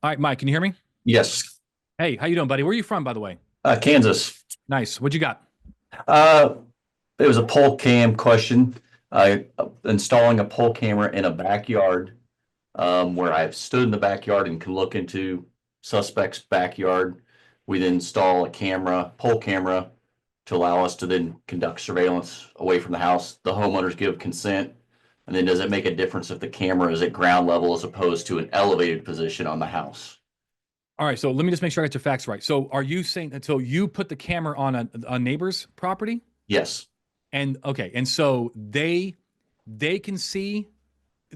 All right, Mike, can you hear me? Yes. Hey, how you doing, buddy? Where are you from, by the way? Kansas. Nice. What you got? Uh, it was a pole cam question. Installing a pole camera in a backyard, where I've stood in the backyard and can look into suspect's backyard. We then install a camera, pole camera, to allow us to then conduct surveillance away from the house. The homeowners give consent. And then does it make a difference if the camera is at ground level as opposed to an elevated position on the house? All right, so let me just make sure I got your facts right. So are you saying that so you put the camera on a neighbor's property? Yes. And okay, and so they can see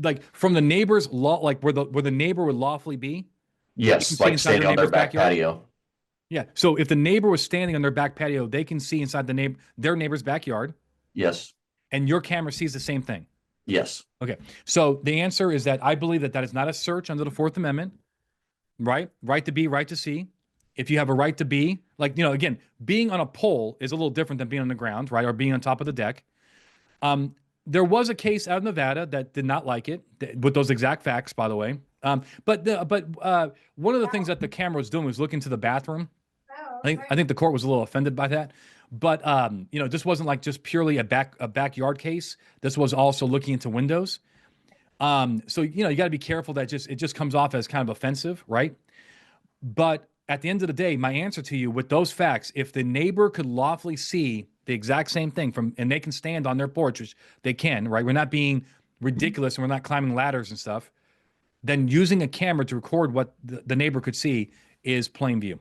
like from the neighbor's law like where the neighbor would lawfully be, they can Yes. see Like inside their standing on their neighbor's back backyard? patio. Yeah. So if the neighbor was standing on their back patio, they can see inside their neighbor's backyard, Yes. and your camera sees the same thing. Yes. Okay. So the answer is that I believe that that is not a search under the Fourth Amendment. Right? Right to be, right to see. If you have a right to be, like, again, being on a pole is a little different than being on the ground, right? Or being on top of the deck. There was a case out of Nevada that did not like it with those exact facts, by the way. But one of the things that the camera was doing was looking to the bathroom. I think the court was a little offended by that. But this wasn't like just purely a backyard case. This was also looking into windows. So you got to be careful that it just comes off as kind of offensive, right? But at the end of the day, my answer to you with those facts, if the neighbor could lawfully see the exact same thing and they can stand on their porch, which they can, right? We're not being ridiculous and we're not climbing ladders and stuff. Then using a camera to record what the neighbor could see is plain view.